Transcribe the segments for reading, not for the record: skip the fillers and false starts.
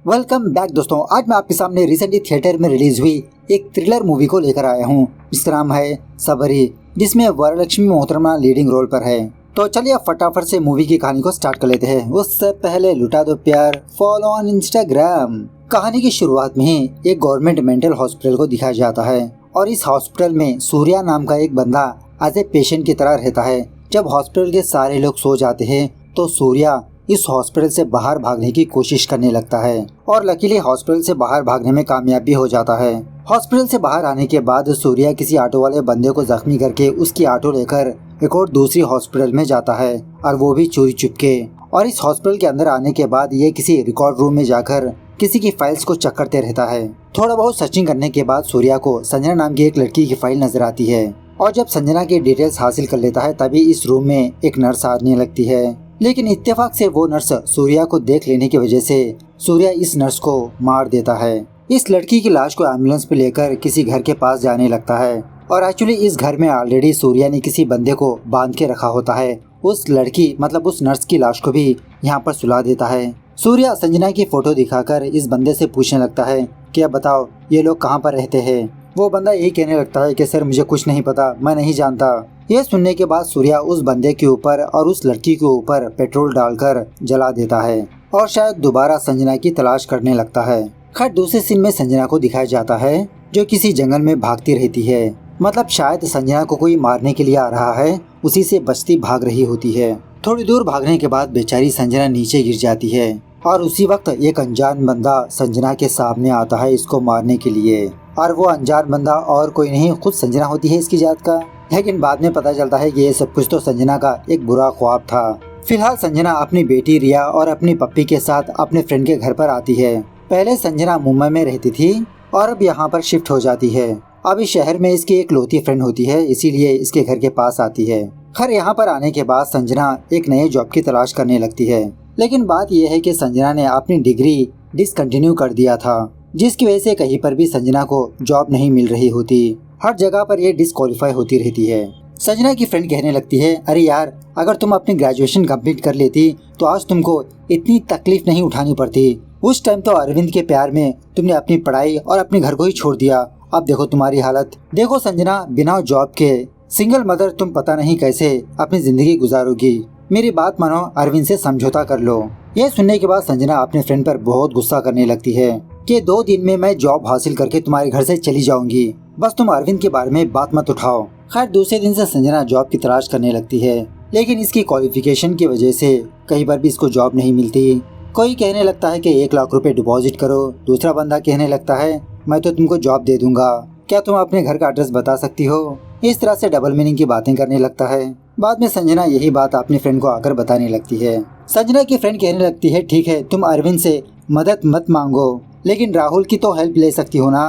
Welcome back दोस्तों। आज मैं आपके सामने रिसेंटली थिएटर में रिलीज हुई एक थ्रिलर मूवी को लेकर आया हूँ जिसका नाम है सबरी, जिसमें वरलक्ष्मी मोहतरमा लीडिंग रोल पर है। तो चलिए अब फटाफट से मूवी की कहानी को स्टार्ट कर लेते हैं। उससे पहले लुटा दो प्यार, फॉलो ऑन इंस्टाग्राम। कहानी की शुरुआत में ही एक गवर्नमेंट मेंटल हॉस्पिटल को दिखाया जाता है और इस हॉस्पिटल में सूर्या नाम का एक बंदा एज ए पेशेंट की तरह रहता है। जब हॉस्पिटल के सारे लोग सो जाते हैं तो सूर्या इस हॉस्पिटल से बाहर भागने की कोशिश करने लगता है और लकीली हॉस्पिटल से बाहर भागने में कामयाब भी हो जाता है। हॉस्पिटल से बाहर आने के बाद सूर्या किसी ऑटो वाले बंदे को जख्मी करके उसकी ऑटो लेकर एक और दूसरी हॉस्पिटल में जाता है और वो भी चोरी चुपके। और इस हॉस्पिटल के अंदर आने के बाद ये किसी रिकॉर्ड रूम में जाकर किसी की फाइल्स को चेक करते रहता है। थोड़ा बहुत सर्चिंग करने के बाद सूर्या को संजना नाम की एक लड़की की फाइल नजर आती है और जब संजना की डिटेल्स हासिल कर लेता है तभी इस रूम में एक नर्स आने लगती है। लेकिन इत्तेफाक से वो नर्स सूर्या को देख लेने की वजह से सूर्या इस नर्स को मार देता है। इस लड़की की लाश को एम्बुलेंस पे लेकर किसी घर के पास जाने लगता है और एक्चुअली इस घर में ऑलरेडी सूर्या ने किसी बंदे को बांध के रखा होता है। उस लड़की मतलब उस नर्स की लाश को भी यहाँ पर सुला देता है। सूर्या संजना की फोटो दिखाकर इस बंदे से पूछने लगता है कि अब बताओ ये लोग कहाँ पर रहते हैं। वो बंदा यही कहने लगता है कि सर मुझे कुछ नहीं पता, मैं नहीं जानता। यह सुनने के बाद सूर्या उस बंदे के ऊपर और उस लड़की के ऊपर पेट्रोल डालकर जला देता है और शायद दोबारा संजना की तलाश करने लगता है। खैर दूसरे सीन में संजना को दिखाया जाता है जो किसी जंगल में भागती रहती है। मतलब शायद संजना को कोई मारने के लिए आ रहा है, उसी से बचती भाग रही होती है। थोड़ी दूर भागने के बाद बेचारी संजना नीचे गिर जाती है और उसी वक्त एक अनजान बंदा संजना के सामने आता है इसको मारने के लिए। और वो अनजान बंदा और कोई नहीं, खुद संजना होती है इसकी जात का। लेकिन बाद में पता चलता है कि ये सब कुछ तो संजना का एक बुरा ख्वाब था। फिलहाल संजना अपनी बेटी रिया और अपनी पप्पी के साथ अपने फ्रेंड के घर पर आती है। पहले संजना मुंबई में रहती थी और अब यहाँ पर शिफ्ट हो जाती है। अब इस शहर में इसकी एक लौती फ्रेंड होती है, इसीलिए इसके घर के पास आती है। खैर यहाँ पर आने के बाद संजना एक नए जॉब की तलाश करने लगती है। लेकिन बात यह है कि संजना ने अपनी डिग्री डिसकंटिन्यू कर दिया था, जिसकी वजह से कहीं पर भी संजना को जॉब नहीं मिल रही होती। हर जगह पर ये डिस्क्वालीफाई होती रहती है। संजना की फ्रेंड कहने लगती है, अरे यार अगर तुम अपनी ग्रेजुएशन कंप्लीट कर लेती तो आज तुमको इतनी तकलीफ नहीं उठानी पड़ती। उस टाइम तो अरविंद के प्यार में तुमने अपनी पढ़ाई और अपने घर को ही छोड़ दिया। अब देखो तुम्हारी हालत। देखो संजना, बिना जॉब के सिंगल मदर तुम पता नहीं कैसे अपनी जिंदगी गुजारोगी। मेरी बात मानो, अरविंद से समझौता कर लो। यह सुनने के बाद संजना अपने फ्रेंड पर बहुत गुस्सा करने लगती है कि 2 दिन में मैं जॉब हासिल करके तुम्हारे घर से चली जाऊंगी, बस तुम अरविंद के बारे में बात मत उठाओ। खैर दूसरे दिन से संजना जॉब की तलाश करने लगती है, लेकिन इसकी क्वालिफिकेशन की वजह से कहीं पर भी इसको जॉब नहीं मिलती। कोई कहने लगता है कि 1 लाख रुपए डिपॉजिट करो, दूसरा बंदा कहने लगता है मैं तो तुमको जॉब दे दूंगा, क्या तुम अपने घर का एड्रेस बता सकती हो। इस तरह से डबल मीनिंग की बातें करने लगता है। बाद में संजना यही बात अपने फ्रेंड को आकर बताने लगती है। संजना की फ्रेंड कहने लगती है, ठीक है तुम अरविंद से मदद मत मांगो, लेकिन राहुल की तो हेल्प ले सकती हो ना।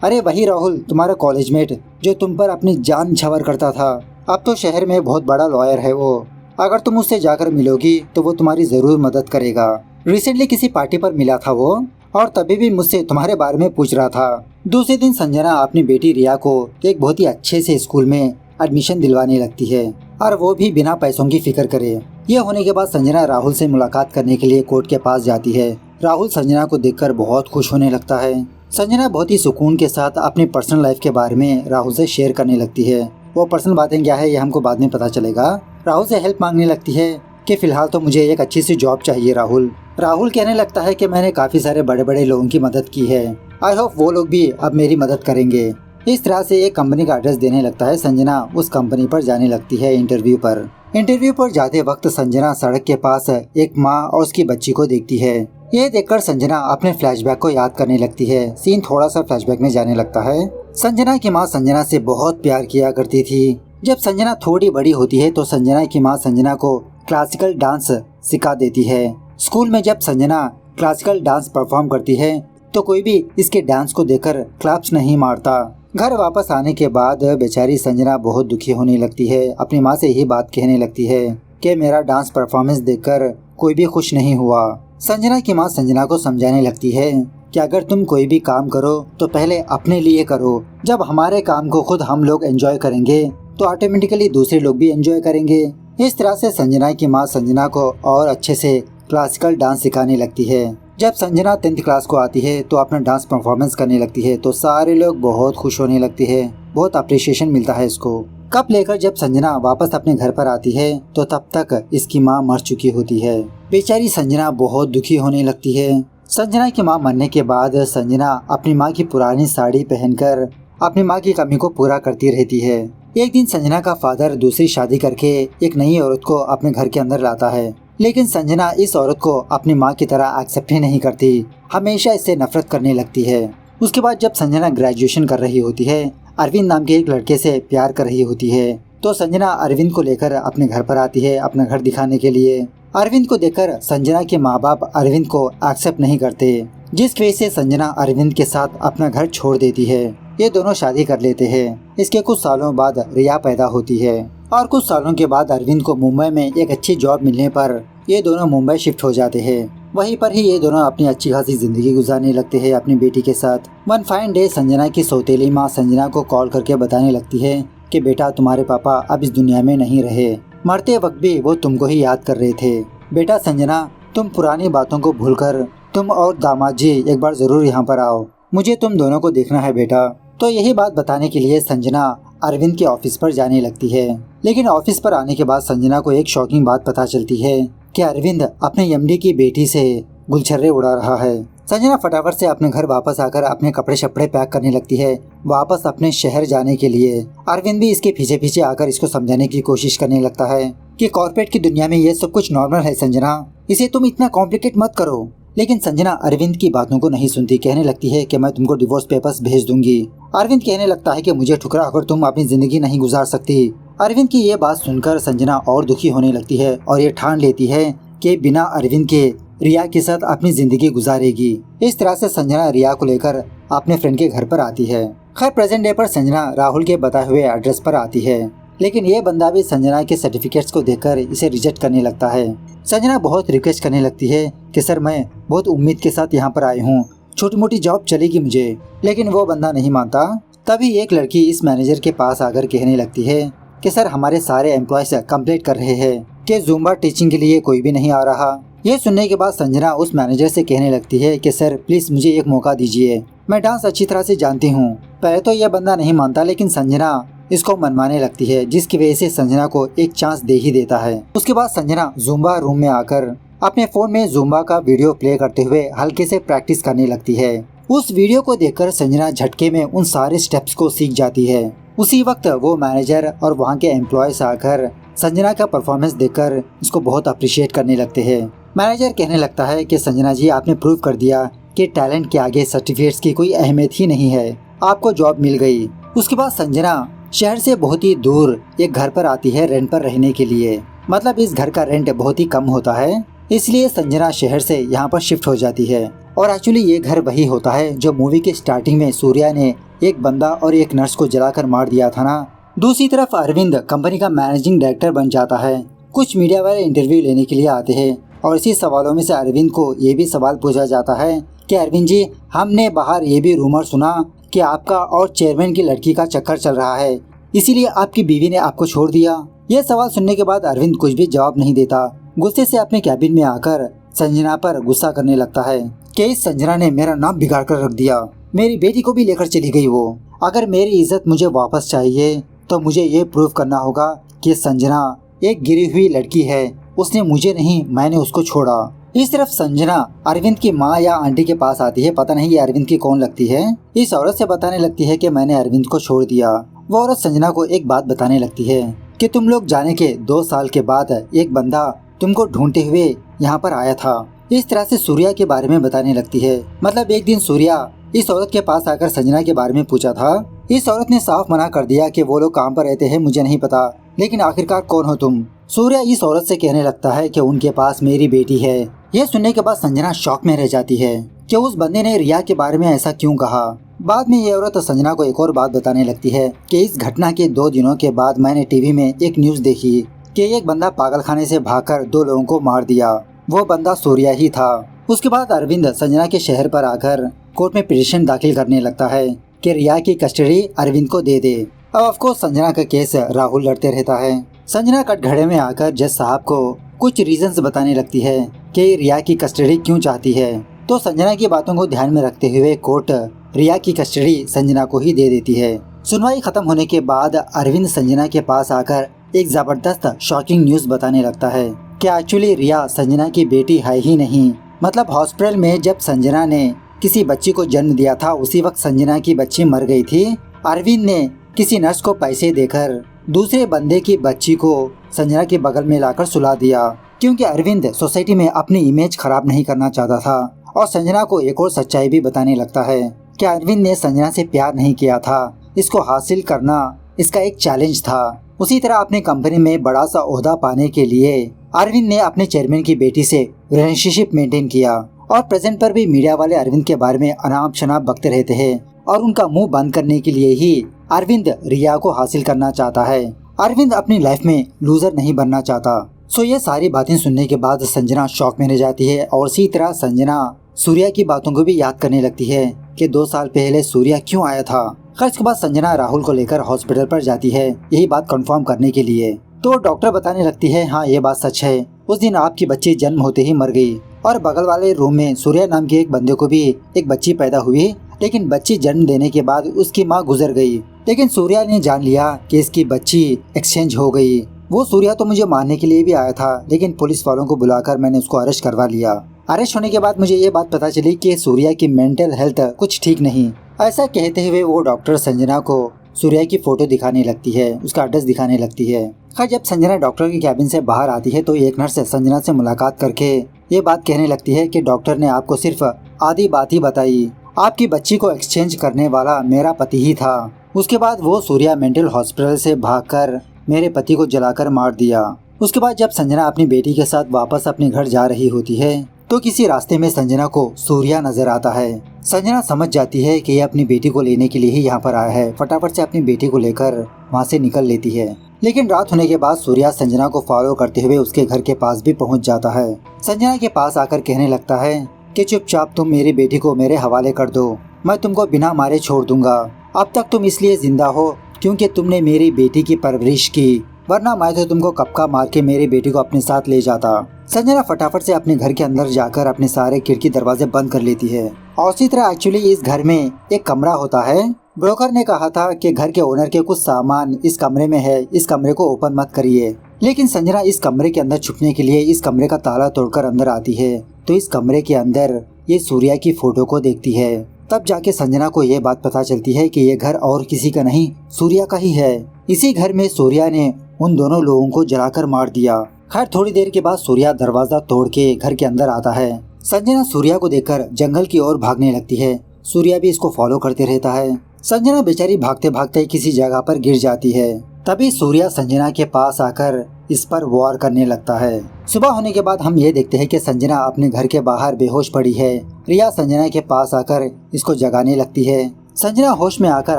अरे वही राहुल, तुम्हारा कॉलेजमेट जो तुम पर अपनी जान छवर करता था, अब तो शहर में बहुत बड़ा लॉयर है वो। अगर तुम उससे जाकर मिलोगी तो वो तुम्हारी जरूर मदद करेगा। रिसेंटली किसी पार्टी पर मिला था वो और तभी भी मुझसे तुम्हारे बारे में पूछ रहा था। दूसरे दिन संजना अपनी बेटी रिया को एक बहुत ही अच्छे से स्कूल में एडमिशन दिलवाने लगती है और वो भी बिना पैसों की फिक्र करे। यह होने के बाद संजना राहुल से मुलाकात करने के लिए कोर्ट के पास जाती है। राहुल संजना को देखकर बहुत खुश होने लगता है। संजना बहुत ही सुकून के साथ अपनी पर्सनल लाइफ के बारे में राहुल से शेयर करने लगती है। वो पर्सनल बातें क्या है ये हमको बाद में पता चलेगा। राहुल से हेल्प मांगने लगती है कि फिलहाल तो मुझे एक अच्छी सी जॉब चाहिए राहुल। राहुल कहने लगता है कि मैंने काफी सारे बड़े बड़े लोगों की मदद की है, आई होप वो लोग भी अब मेरी मदद करेंगे। इस तरह से एक कंपनी का एड्रेस देने लगता है। संजना उस कंपनी पर जाने लगती है इंटरव्यू पर। इंटरव्यू पर जाते वक्त संजना सड़क के पास एक माँ और उसकी बच्ची को देखती है। ये देखकर संजना अपने फ्लैशबैक को याद करने लगती है। सीन थोड़ा सा फ्लैशबैक में जाने लगता है। संजना की माँ संजना से बहुत प्यार किया करती थी। जब संजना थोड़ी बड़ी होती है तो संजना की माँ संजना को क्लासिकल डांस सिखा देती है। स्कूल में जब संजना क्लासिकल डांस परफॉर्म करती है तो कोई भी इसके डांस को देखकर क्लैप्स नहीं मारता। घर वापस आने के बाद बेचारी संजना बहुत दुखी होने लगती है। अपनी माँ से यही बात कहने लगती है कि मेरा डांस परफॉर्मेंस देखकर कोई भी खुश नहीं हुआ। संजना की माँ संजना को समझाने लगती है कि अगर तुम कोई भी काम करो तो पहले अपने लिए करो। जब हमारे काम को खुद हम लोग एंजॉय करेंगे तो ऑटोमेटिकली दूसरे लोग भी एंजॉय करेंगे। इस तरह से संजना की माँ संजना को और अच्छे से क्लासिकल डांस सिखाने लगती है। जब संजना 10th क्लास को आती है तो अपना डांस परफॉर्मेंस करने लगती है तो सारे लोग बहुत खुश होने लगते हैं, बहुत अप्रिशिएशन मिलता है इसको। कप लेकर जब संजना वापस अपने घर पर आती है तो तब तक इसकी माँ मर चुकी होती है। बेचारी संजना बहुत दुखी होने लगती है। संजना की माँ मरने के बाद संजना अपनी माँ की पुरानी साड़ी पहनकर अपनी माँ की कमी को पूरा करती रहती है। एक दिन संजना का फादर दूसरी शादी करके एक नई औरत को अपने घर के अंदर लाता है, लेकिन संजना इस औरत को अपनी माँ की तरह एक्सेप्ट ही नहीं करती, हमेशा इससे नफरत करने लगती है। उसके बाद जब संजना ग्रेजुएशन कर रही होती है, अरविंद नाम के एक लड़के से प्यार कर रही होती है, तो संजना अरविंद को लेकर अपने घर पर आती है अपना घर दिखाने के लिए। अरविंद को देखकर संजना के माँ बाप अरविंद को एक्सेप्ट नहीं करते, जिस वजह से संजना अरविंद के साथ अपना घर छोड़ देती है। ये दोनों शादी कर लेते हैं। इसके कुछ सालों बाद रिया पैदा होती है और कुछ सालों के बाद अरविंद को मुंबई में एक अच्छी जॉब मिलने पर ये दोनों मुंबई शिफ्ट हो जाते हैं। वहीं पर ही ये दोनों अपनी अच्छी खासी जिंदगी गुजारने लगते हैं अपनी बेटी के साथ। वन फाइन डे संजना की सौतेली माँ संजना को कॉल करके बताने लगती है कि बेटा तुम्हारे पापा अब इस दुनिया में नहीं रहे, मरते वक्त भी वो तुमको ही याद कर रहे थे। बेटा संजना, तुम पुरानी बातों को भूलकर तुम और दामाद जी एक बार जरूर यहाँ पर आओ, मुझे तुम दोनों को देखना है बेटा। तो यही बात बताने के लिए संजना अरविंद के ऑफिस पर जाने लगती है, लेकिन ऑफिस पर आने के बाद संजना को एक शॉकिंग बात पता चलती है कि अरविंद अपने एमडी की बेटी से गुलछर्रे उड़ा रहा है। संजना फटाफट से अपने घर वापस आकर अपने कपड़े शपड़े पैक करने लगती है वापस अपने शहर जाने के लिए। अरविंद भी इसके पीछे पीछे आकर इसको समझाने की कोशिश करने लगता है कि कॉर्पोरेट की दुनिया में ये सब कुछ नॉर्मल है संजना, इसे तुम इतना कॉम्प्लिकेट मत करो। लेकिन संजना अरविंद की बातों को नहीं सुनती, कहने लगती है कि मैं तुमको डिवोर्स पेपर्स भेज दूंगी। अरविंद कहने लगता है कि मुझे ठुकरा कर तुम अपनी जिंदगी नहीं गुजार सकती। अरविंद की ये बात सुनकर संजना और दुखी होने लगती है और ये ठान लेती है कि बिना अरविंद के रिया के साथ अपनी जिंदगी गुजारेगी। इस तरह से संजना रिया को लेकर अपने फ्रेंड के घर पर आती है। खैर प्रेजेंट डे पर संजना राहुल के बताए हुए एड्रेस पर आती है, लेकिन ये बंदा भी संजना के सर्टिफिकेट्स को देखकर इसे रिजेक्ट करने लगता है। संजना बहुत रिक्वेस्ट करने लगती है कि सर मैं बहुत उम्मीद के साथ यहाँ पर आई हूँ, छोटी मोटी जॉब चलेगी मुझे, लेकिन वो बंदा नहीं मानता। तभी एक लड़की इस मैनेजर के पास आकर कहने लगती है कि सर हमारे सारे एम्प्लॉयज कंप्लेंट कर रहे हैं कि जुम्बा टीचिंग के लिए कोई भी नहीं आ रहा। ये सुनने के बाद संजना उस मैनेजर से कहने लगती है कि सर प्लीज मुझे एक मौका दीजिए, मैं डांस अच्छी तरह से जानती हूँ। पहले तो यह बंदा नहीं मानता, लेकिन संजना इसको मनवाने लगती है, जिसकी वजह से संजना को एक चांस दे ही देता है। उसके बाद संजना जुम्बा रूम में आकर अपने फोन में जुम्बा का वीडियो प्ले करते हुए हल्के से प्रैक्टिस करने लगती है। उस वीडियो को देखकर संजना झटके में उन सारे स्टेप्स को सीख जाती है। उसी वक्त वो मैनेजर और वहाँ के एम्प्लॉयज आकर संजना का परफॉर्मेंस देखकर उसको बहुत अप्रिशिएट करने लगते हैं। मैनेजर कहने लगता है कि संजना जी आपने प्रूव कर दिया कि टैलेंट के आगे सर्टिफिकेट्स की कोई अहमियत ही नहीं है, आपको जॉब मिल गई। उसके बाद संजना शहर से बहुत ही दूर एक घर पर आती है रेंट पर रहने के लिए। मतलब इस घर का रेंट बहुत ही कम होता है, इसलिए संजना शहर से यहाँ पर शिफ्ट हो जाती है। और एक्चुअली ये घर वही होता है जो मूवी के स्टार्टिंग में सूर्या ने एक बंदा और एक नर्स को जलाकर मार दिया था ना। दूसरी तरफ अरविंद कंपनी का मैनेजिंग डायरेक्टर बन जाता है। कुछ मीडिया वाले इंटरव्यू लेने के लिए आते हैं और इसी सवालों में से अरविंद को ये भी सवाल पूछा जाता है कि अरविंद जी, हमने बाहर ये भी रूमर सुना कि आपका और चेयरमैन की लड़की का चक्कर चल रहा है, इसीलिए आपकी बीवी ने आपको छोड़ दिया। यह सवाल सुनने के बाद अरविंद कुछ भी जवाब नहीं देता। गुस्से से अपने कैबिन में आकर संजना पर गुस्सा करने लगता है कि इस संजना ने मेरा नाम बिगाड़ कर रख दिया, मेरी बेटी को भी लेकर चली गई वो। अगर मेरी इज्जत मुझे वापस चाहिए तो मुझे ये प्रूव करना होगा कि संजना एक गिरी हुई लड़की है, उसने मुझे नहीं मैंने उसको छोड़ा। इस तरफ संजना अरविंद की माँ या आंटी के पास आती है, पता नहीं ये अरविंद की कौन लगती है। इस औरत से बताने लगती है कि मैंने अरविंद को छोड़ दिया। वो औरत संजना को एक बात बताने लगती है कि तुम लोग जाने के 2 साल के बाद एक बंदा तुमको ढूंढते हुए यहाँ पर आया था। इस तरह से सूर्या के बारे में बताने लगती है। मतलब एक दिन सूर्या इस औरत के पास आकर संजना के बारे में पूछा था। इस औरत ने साफ मना कर दिया कि वो लोग कहाँ पर रहते हैं मुझे नहीं पता, लेकिन आखिरकार कौन हो तुम। सूर्या इस औरत से कहने लगता है कि उनके पास मेरी बेटी है। यह सुनने के बाद संजना शॉक में रह जाती है कि उस बंदे ने रिया के बारे में ऐसा क्यों कहा। बाद में ये औरत संजना को एक और बात बताने लगती है कि इस घटना के 2 दिनों के बाद मैंने टीवी में एक न्यूज देखी कि एक बंदा पागलखाने से भागकर 2 लोगों को मार दिया, वो बंदा सूर्या ही था। उसके बाद अरविंद संजना के शहर पर आकर कोर्ट में पिटीशन दाखिल करने लगता है कि रिया की कस्टडी अरविंद को दे दे। अब ऑफकोर्स संजना का केस राहुल लड़ते रहता है। संजना कटघरे में आकर जज साहब को कुछ रीजंस बताने लगती है कि रिया की कस्टडी क्यों चाहती है। तो संजना की बातों को ध्यान में रखते हुए कोर्ट रिया की कस्टडी संजना को ही दे देती है। सुनवाई खत्म होने के बाद अरविंद संजना के पास आकर एक जबरदस्त शॉकिंग न्यूज बताने लगता है कि एक्चुअली रिया संजना की बेटी है ही नहीं। मतलब हॉस्पिटल में जब संजना ने किसी बच्ची को जन्म दिया था उसी वक्त संजना की बच्ची मर गई थी। अरविंद ने किसी नर्स को पैसे देकर दूसरे बंदे की बच्ची को संजना के बगल में लाकर सुला दिया, क्योंकि अरविंद सोसाइटी में अपनी इमेज खराब नहीं करना चाहता था। और संजना को एक और सच्चाई भी बताने लगता है कि अरविंद ने संजना से प्यार नहीं किया था, इसको हासिल करना इसका एक चैलेंज था। उसी तरह अपनी कंपनी में बड़ा सा ओहदा पाने के लिए अरविंद ने अपने चेयरमैन की बेटी से रिलेशनशिप मेंटेन किया और प्रेजेंट पर भी मीडिया वाले अरविंद के बारे में अनाप शनाप बकते रहते हैं और उनका मुंह बंद करने के लिए ही अरविंद रिया को हासिल करना चाहता है। अरविंद अपनी लाइफ में लूजर नहीं बनना चाहता। सो ये सारी बातें सुनने के बाद संजना शॉक में रह जाती है और इसी तरह संजना सूर्या की बातों को भी याद करने लगती है कि 2 साल पहले सूर्या क्यों आया था। खैर इसके बाद संजना राहुल को लेकर हॉस्पिटल पर जाती है यही बात कंफर्म करने के लिए। तो डॉक्टर बताने लगती है हाँ ये बात सच है, उस दिन आपकी बच्ची जन्म होते ही मर गई और बगल वाले रूम में सूर्या नाम के एक बंदे को भी एक बच्ची पैदा हुई, लेकिन बच्ची जन्म देने के बाद उसकी माँ गुजर गई। लेकिन सूर्या ने जान लिया कि इसकी बच्ची एक्सचेंज हो गई। वो सूर्या तो मुझे मारने के लिए भी आया था, लेकिन पुलिस वालों को बुलाकर मैंने उसको अरेस्ट करवा लिया। अरेस्ट होने के बाद मुझे ये बात पता चली कि सूर्या की मेंटल हेल्थ कुछ ठीक नहीं। ऐसा कहते हुए वो डॉक्टर संजना को सूर्या की फोटो दिखाने लगती है, उसका एड्रेस दिखाने लगती है। खैर जब संजना डॉक्टर की कैबिन से बाहर आती है तो एक नर्स संजना से मुलाकात करके ये बात कहने लगती है कि डॉक्टर ने आपको सिर्फ आधी बात ही बताई, आपकी बच्ची को एक्सचेंज करने वाला मेरा पति ही था। उसके बाद वो सूर्या मेंटल हॉस्पिटल से भागकर मेरे पति को जलाकर मार दिया। उसके बाद जब संजना अपनी बेटी के साथ वापस अपने घर जा रही होती है तो किसी रास्ते में संजना को सूर्या नजर आता है। संजना समझ जाती है कि ये अपनी बेटी को लेने के लिए ही यहाँ पर आया है। फटाफट से अपनी बेटी को लेकर वहाँ से निकल लेती है। लेकिन रात होने के बाद सूर्या संजना को फॉलो करते हुए उसके घर के पास भी पहुँच जाता है। संजना के पास आकर कहने लगता है कि चुपचाप तुम मेरी बेटी को मेरे हवाले कर दो, मैं तुमको बिना मारे छोड़ दूंगा। अब तक तुम इसलिए जिंदा हो क्योंकि तुमने मेरी बेटी की परवरिश की, वरना मैं तो तुमको कपका मार के मेरी बेटी को अपने साथ ले जाता। संजना फटाफट से अपने घर के अंदर जाकर अपने सारे खिड़की दरवाजे बंद कर लेती है। और इसी तरह एक्चुअली इस घर में एक कमरा होता है। ब्रोकर ने कहा था कि घर के ओनर के कुछ सामान इस कमरे में है, इस कमरे को ओपन मत करिए। लेकिन संजना इस कमरे के अंदर छुपने के लिए इस कमरे का ताला तोड़कर अंदर आती है तो इस कमरे के अंदर ये सूर्या की फोटो को देखती है। तब जाके संजना को ये बात पता चलती है कि ये घर और किसी का नहीं सूर्या का ही है। इसी घर में सूर्या ने उन दोनों लोगों को जलाकर मार दिया। खैर थोड़ी देर के बाद सूर्या दरवाजा तोड़ के घर के अंदर आता है। संजना सूर्या को देखकर जंगल की ओर भागने लगती है। सूर्या भी इसको फॉलो करते रहता है। संजना बेचारी भागते भागते किसी जगह पर गिर जाती है। तभी सूर्या संजना के पास आकर इस पर वार करने लगता है। सुबह होने के बाद हम ये देखते हैं कि संजना अपने घर के बाहर बेहोश पड़ी है। रिया संजना के पास आकर इसको जगाने लगती है। संजना होश में आकर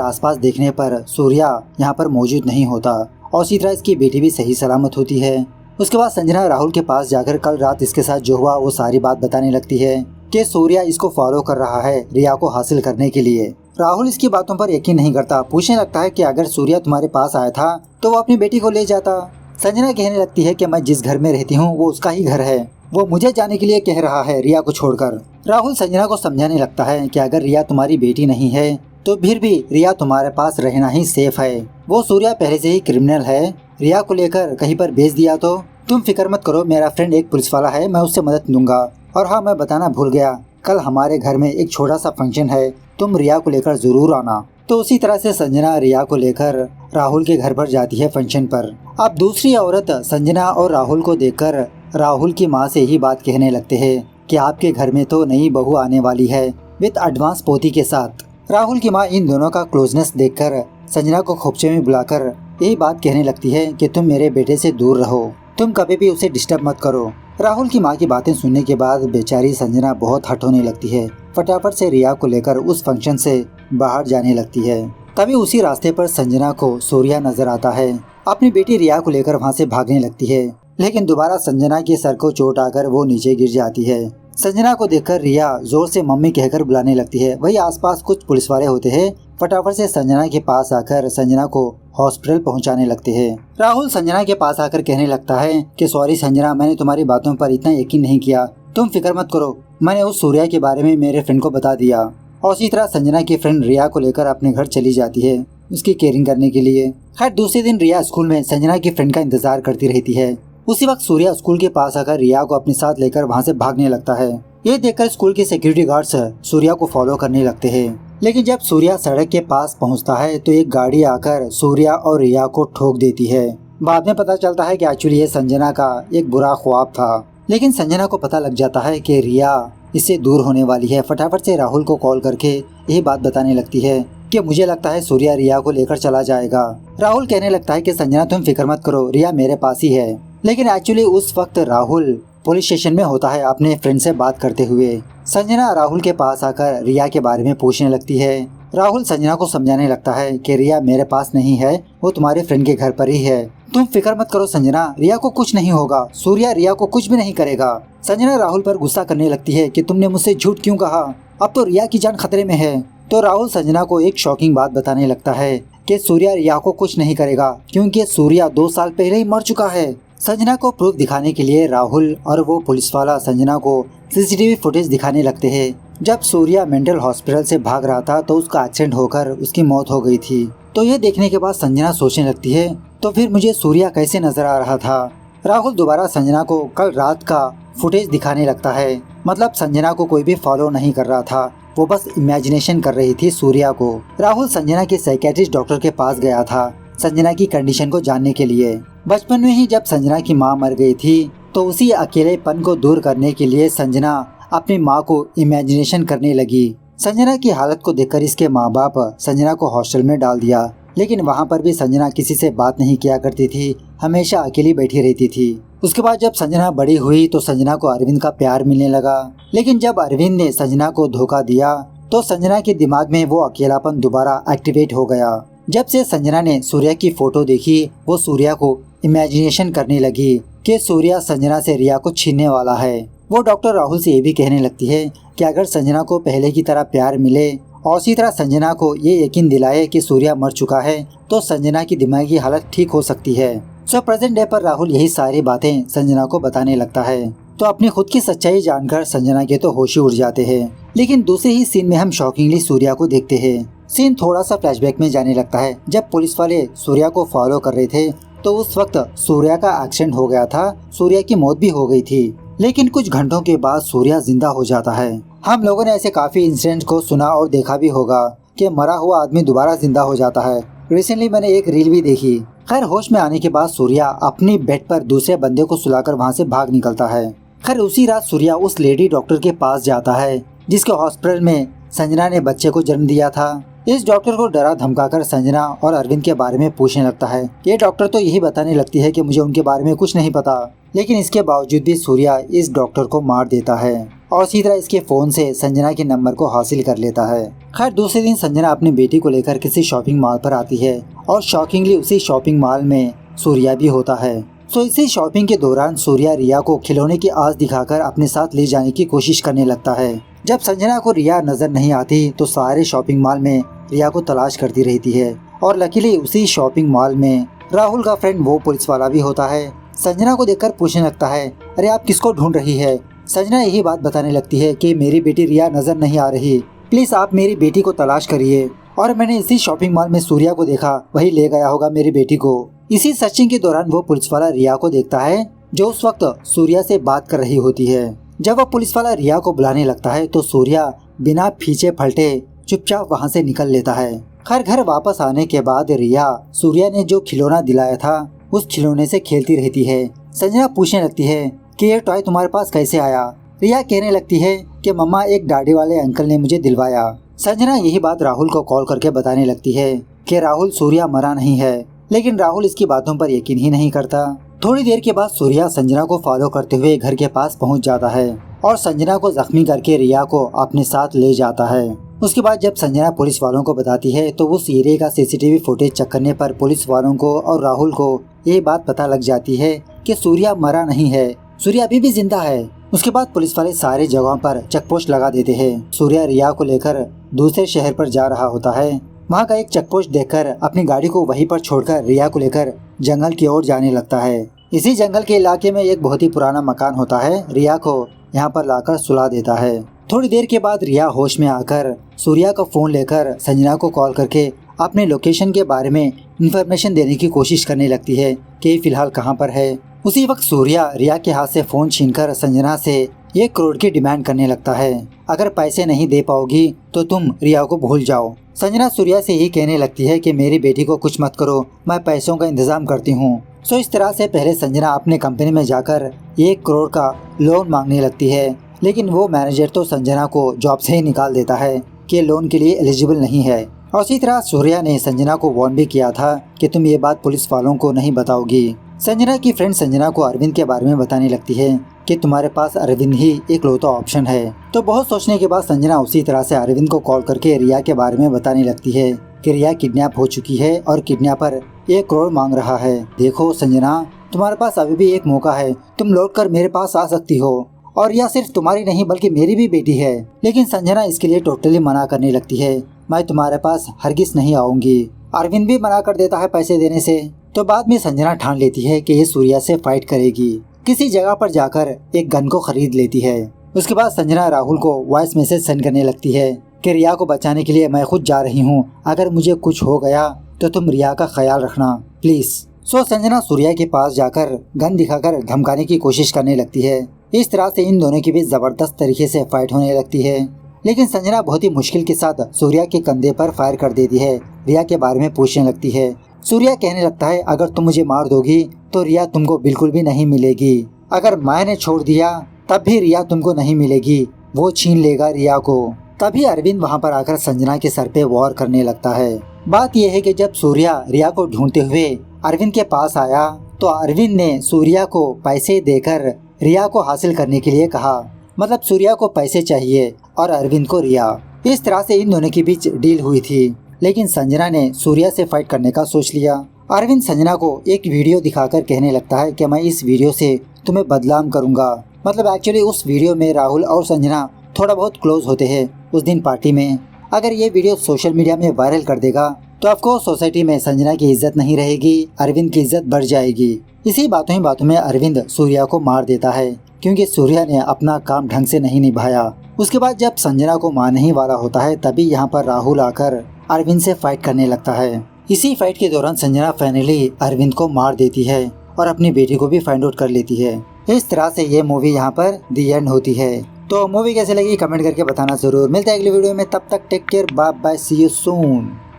आसपास देखने पर सूर्या यहाँ पर मौजूद नहीं होता और इसी तरह इसकी बेटी भी सही सलामत होती है। उसके बाद संजना राहुल के पास जाकर कल रात इसके साथ जो हुआ वो सारी बात बताने लगती है कि सूर्या इसको फॉलो कर रहा है रिया को हासिल करने के लिए। राहुल इसकी बातों पर यकीन नहीं करता, पूछने लगता है कि अगर सूर्या तुम्हारे पास आया था तो वो अपनी बेटी को ले जाता। संजना कहने लगती है कि मैं जिस घर में रहती हूँ वो उसका ही घर है, वो मुझे जाने के लिए कह रहा है रिया को छोड़कर। राहुल संजना को समझाने लगता है कि अगर रिया तुम्हारी बेटी नहीं है तो फिर भी रिया तुम्हारे पास रहना ही सेफ है। वो सूर्या पहले से ही क्रिमिनल है, रिया को लेकर कहीं पर भेज दिया तो तुम फिक्र मत करो, मेरा फ्रेंड एक पुलिस वाला है, मैं उससे मदद लूंगा। और हाँ मैं बताना भूल गया, कल हमारे घर में एक छोटा सा फंक्शन है, तुम रिया को लेकर जरूर आना। तो उसी तरह से संजना रिया को लेकर राहुल के घर पर जाती है फंक्शन पर। अब दूसरी औरत संजना और राहुल को देखकर राहुल की माँ से ही बात कहने लगते हैं कि आपके घर में तो नई बहू आने वाली है विद एडवांस पोती के साथ। राहुल की माँ इन दोनों का क्लोजनेस देखकर संजना को खोपचे में बुलाकर यही बात कहने लगती है कि तुम मेरे बेटे से दूर रहो, तुम कभी भी उसे डिस्टर्ब मत करो। राहुल की माँ की बातें सुनने के बाद बेचारी संजना बहुत हट होने लगती है। फटाफट से रिया को लेकर उस फंक्शन से बाहर जाने लगती है। तभी उसी रास्ते पर संजना को सूर्या नजर आता है। अपनी बेटी रिया को लेकर वहाँ से भागने लगती है, लेकिन दोबारा संजना के सर को चोट आकर वो नीचे गिर जाती है। संजना को देखकर रिया जोर से मम्मी कहकर बुलाने लगती है। वही आसपास कुछ पुलिस वाले होते हैं। फटाफट से संजना के पास आकर संजना को हॉस्पिटल पहुंचाने लगते हैं। राहुल संजना के पास आकर कहने लगता है कि सॉरी संजना, मैंने तुम्हारी बातों पर इतना यकीन नहीं किया, तुम फिक्र मत करो, मैंने उस सूर्या के बारे में मेरे फ्रेंड को बता दिया। और इसी तरह संजना की फ्रेंड रिया को लेकर अपने घर चली जाती है उसकी केयरिंग करने के लिए। खैर दूसरे दिन रिया स्कूल में संजना की फ्रेंड का इंतजार करती रहती है। उसी वक्त सूर्या स्कूल के पास आकर रिया को अपने साथ लेकर वहाँ से भागने लगता है। ये देखकर स्कूल के सिक्योरिटी गार्ड्स सूर्या को फॉलो करने लगते हैं। लेकिन जब सूर्या सड़क के पास पहुँचता है तो एक गाड़ी आकर सूर्या और रिया को ठोक देती है। बाद में पता चलता है कि एक्चुअली ये संजना का एक बुरा ख्वाब था। लेकिन संजना को पता लग जाता है कि रिया इससे दूर होने वाली है। फटाफट से राहुल को कॉल करके यही बात बताने लगती है कि मुझे लगता है सूर्या रिया को लेकर चला जाएगा। राहुल कहने लगता है कि संजना तुम फिक्र मत करो, रिया मेरे पास ही है। लेकिन एक्चुअली उस वक्त राहुल पुलिस स्टेशन में होता है अपने फ्रेंड से बात करते हुए। संजना राहुल के पास आकर रिया के बारे में पूछने लगती है। राहुल संजना को समझाने लगता है कि रिया मेरे पास नहीं है, वो तुम्हारे फ्रेंड के घर पर ही है। तुम फिक्र मत करो संजना, रिया को कुछ नहीं होगा, सूर्या रिया को कुछ भी नहीं करेगा। संजना राहुल पर गुस्सा करने लगती है कि तुमने मुझसे झूठ क्यों कहा, अब तो रिया की जान खतरे में है। तो राहुल संजना को एक शॉकिंग बात बताने लगता है कि सूर्या रिया को कुछ नहीं करेगा क्योंकि सूर्या 2 साल पहले ही मर चुका है। संजना को प्रूफ दिखाने के लिए राहुल और वो पुलिस वाला संजना को सीसीटीवी फुटेज दिखाने लगते हैं। जब सूर्या मेंटल हॉस्पिटल से भाग रहा था तो उसका एक्सीडेंट होकर उसकी मौत हो गई थी। तो ये देखने के बाद संजना सोचने लगती है तो फिर मुझे सूर्या कैसे नजर आ रहा था। राहुल दोबारा संजना को कल रात का फुटेज दिखाने लगता है। मतलब संजना को कोई भी फॉलो नहीं कर रहा था, वो बस इमेजिनेशन कर रही थी सूर्या को। राहुल संजना के साइकियाट्रिस्ट डॉक्टर के पास गया था संजना की कंडीशन को जानने के लिए। बचपन में ही जब संजना की माँ मर गई थी तो उसी अकेलेपन को दूर करने के लिए संजना अपनी माँ को इमेजिनेशन करने लगी। संजना की हालत को देखकर इसके माँ बाप संजना को हॉस्टल में डाल दिया। लेकिन वहाँ पर भी संजना किसी से बात नहीं किया करती थी, हमेशा अकेली बैठी रहती थी। उसके बाद जब संजना बड़ी हुई तो संजना को अरविंद का प्यार मिलने लगा। लेकिन जब अरविंद ने संजना को धोखा दिया तो संजना के दिमाग में वो अकेलापन दोबारा एक्टिवेट हो गया। जब से संजना ने सूर्या की फोटो देखी वो सूर्या को इमेजिनेशन करने लगी कि सूर्या संजना से रिया को छीनने वाला है। वो डॉक्टर राहुल से ये भी कहने लगती है कि अगर संजना को पहले की तरह प्यार मिले और इसी तरह संजना को ये यकीन दिलाए कि सूर्या मर चुका है तो संजना की दिमागी हालत ठीक हो सकती है। सो प्रेजेंट डे पर राहुल यही सारी बातें संजना को बताने लगता है। तो अपनी खुद की सच्चाई जानकर संजना के तो होश ही उड़ जाते हैं। लेकिन दूसरे ही सीन में हम शॉकिंगली सूर्या को देखते हैं। सीन थोड़ा सा फ्लैशबैक में जाने लगता है। जब पुलिस वाले सूर्या को फॉलो कर रहे थे तो उस वक्त सूर्या का एक्सीडेंट हो गया था, सूर्या की मौत भी हो गई थी। लेकिन कुछ घंटों के बाद सूर्या जिंदा हो जाता है। हम लोगों ने ऐसे काफी इंसिडेंट को सुना और देखा भी होगा कि मरा हुआ आदमी दोबारा जिंदा हो जाता है। रिसेंटली मैंने एक रील भी देखी। खैर होश में आने के बाद सूर्या अपनी बेड पर दूसरे बंदे को सुलाकर वहाँ से भाग निकलता है। खैर उसी रात सूर्या उस लेडी डॉक्टर के पास जाता है जिसके हॉस्पिटल में संजना ने बच्चे को जन्म दिया था। इस डॉक्टर को डरा धमकाकर संजना और अरविंद के बारे में पूछने लगता है। ये डॉक्टर तो यही बताने लगती है कि मुझे उनके बारे में कुछ नहीं पता। लेकिन इसके बावजूद भी सूर्या इस डॉक्टर को मार देता है और इसी तरह इसके फोन से संजना के नंबर को हासिल कर लेता है। खैर दूसरे दिन संजना अपनी बेटी को लेकर किसी शॉपिंग मॉल पर आती है और शॉकिंगली उसी शॉपिंग मॉल में सूर्या भी होता है। तो इसी शॉपिंग के दौरान सूर्या रिया को खिलौने की आस दिखाकर अपने साथ ले जाने की कोशिश करने लगता है। जब संजना को रिया नजर नहीं आती तो सारे शॉपिंग मॉल में रिया को तलाश करती रहती है और लकीली उसी शॉपिंग मॉल में राहुल का फ्रेंड वो पुलिस वाला भी होता है। संजना को देखकर पूछने लगता है, अरे आप किसको ढूंढ रही है। संजना यही बात बताने लगती है कि मेरी बेटी रिया नजर नहीं आ रही, प्लीज आप मेरी बेटी को तलाश करिए। और मैंने इसी शॉपिंग मॉल में सूर्या को देखा, वही ले गया होगा मेरी बेटी को। इसी सर्चिंग के दौरान वो पुलिस वाला रिया को देखता है जो उस वक्त सूर्या से बात कर रही होती है। जब वो पुलिस वाला रिया को बुलाने लगता है तो सूर्या बिना पीछे पलटे चुपचाप वहाँ से निकल लेता है। खैर घर वापस आने के बाद रिया सूर्या ने जो खिलौना दिलाया था उस खिलौने से खेलती रहती है। संजना पूछने लगती है कि ये टॉय तुम्हारे पास कैसे आया। रिया कहने लगती है कि मम्मा एक दाढ़ी वाले अंकल ने मुझे दिलवाया। संजना यही बात राहुल को कॉल करके बताने लगती है कि राहुल सूर्या मरा नहीं है। लेकिन राहुल इसकी बातों पर यकीन ही नहीं करता। थोड़ी देर के बाद सूर्या संजना को फॉलो करते हुए घर के पास पहुंच जाता है और संजना को जख्मी करके रिया को अपने साथ ले जाता है। उसके बाद जब संजना पुलिस वालों को बताती है तो उस एरिया का सीसीटीवी फुटेज चेक करने पर पुलिस वालों को और राहुल को ये बात पता लग जाती है कि सूर्या मरा नहीं है, सूर्या अभी भी जिंदा है। उसके बाद पुलिस वाले सारे जगहों पर चेक पोस्ट लगा देते हैं। सूर्या रिया को लेकर दूसरे शहर पर जा रहा होता है। वहाँ का एक चेक पोस्ट देखकर अपनी गाड़ी को वहीं पर छोड़कर रिया को लेकर जंगल की ओर जाने लगता है। इसी जंगल के इलाके में एक बहुत ही पुराना मकान होता है। रिया को यहाँ पर लाकर सुला देता है। थोड़ी देर के बाद रिया होश में आकर सूर्या का फोन लेकर संजना को कॉल करके अपने लोकेशन के बारे में इंफॉर्मेशन देने की कोशिश करने लगती है कि फिलहाल कहाँ पर है। उसी वक्त सूर्या रिया के हाथ से फोन छीनकर संजना से 1 करोड़ की डिमांड करने लगता है। अगर पैसे नहीं दे पाओगी तो तुम रिया को भूल जाओ। संजना सूर्या से यही कहने लगती है कि मेरी बेटी को कुछ मत करो, मैं पैसों का इंतजाम करती हूँ। सो इस तरह से पहले संजना अपने कंपनी में जाकर 1 करोड़ का लोन मांगने लगती है, लेकिन वो मैनेजर तो संजना को जॉब से ही निकाल देता है कि लोन के लिए एलिजिबल नहीं है। और इसी तरह सूर्या ने संजना को वार्न भी किया था कि तुम ये बात पुलिस वालों को नहीं बताओगी। संजना की फ्रेंड संजना को अरविंद के बारे में बताने लगती है कि तुम्हारे पास अरविंद ही एकलौता ऑप्शन है। तो बहुत सोचने के बाद संजना उसी तरह से अरविंद को कॉल करके रिया के बारे में बताने लगती है कि रिया किडनैप हो चुकी है और किडनैपर 1 करोड़ मांग रहा है। देखो संजना, तुम्हारे पास अभी भी एक मौका है, तुम लौट कर मेरे पास आ सकती हो, और यह सिर्फ तुम्हारी नहीं बल्कि मेरी भी बेटी है। लेकिन संजना इसके लिए टोटली मना करने लगती है, मैं तुम्हारे पास हरगिज नहीं आऊंगी। अरविंद भी मना कर देता है पैसे देने से। तो बाद में संजना ठान लेती है कि ये सूर्या से फाइट करेगी। किसी जगह पर जाकर एक गन को खरीद लेती है। उसके बाद संजना राहुल को वॉइस मैसेज सेंड करने लगती है कि रिया को बचाने के लिए मैं खुद जा रही हूँ, अगर मुझे कुछ हो गया तो तुम रिया का ख्याल रखना प्लीज। सो संजना सूर्या के पास जाकर गन दिखाकर धमकाने की कोशिश करने लगती है। इस तरह से इन दोनों की भी जबरदस्त तरीके से फाइट होने लगती है। लेकिन संजना बहुत ही मुश्किल के साथ सूर्या के कंधे पर फायर कर देती है। रिया के बारे में पूछने लगती है। सूर्या कहने लगता है, अगर तुम मुझे मार दोगी तो रिया तुमको बिल्कुल भी नहीं मिलेगी। अगर मैंने छोड़ दिया तब भी रिया तुमको नहीं मिलेगी, वो छीन लेगा रिया को। तभी अरविंद वहाँ पर आकर संजना के सर पे वार करने लगता है। बात यह है कि जब सूर्या रिया को ढूंढते हुए अरविंद के पास आया तो अरविंद ने सूर्या को पैसे देकर रिया को हासिल करने के लिए कहा। मतलब सूर्या को पैसे चाहिए और अरविंद को रिया। इस तरह से इन दोनों के बीच डील हुई थी। लेकिन संजना ने सूर्या से फाइट करने का सोच लिया। अरविंद संजना को एक वीडियो दिखाकर कहने लगता है कि मैं इस वीडियो से तुम्हें बदनाम करूंगा। मतलब एक्चुअली उस वीडियो में राहुल और संजना थोड़ा बहुत क्लोज होते हैं उस दिन पार्टी में। अगर ये वीडियो सोशल मीडिया में वायरल कर देगा तो ऑफकोर्स सोसाइटी में संजना की इज्जत नहीं रहेगी, अरविंद की इज्जत बढ़ जाएगी। इसी बातों ही बातों में अरविंद सूर्या को मार देता है क्योंकि सूर्या ने अपना काम ढंग से नहीं निभाया। उसके बाद जब संजना को मारने ही वाला होता है तभी यहाँ पर राहुल आकर अरविंद से फाइट करने लगता है। इसी फाइट के दौरान संजना फाइनली अरविंद को मार देती है और अपनी बेटी को भी फाइंड आउट कर लेती है। इस तरह से ये मूवी यहाँ पर दी एंड होती है। तो मूवी कैसे लगी कमेंट करके बताना जरूर। मिलते हैं अगली वीडियो में, तब तक take care, bye bye, see you soon.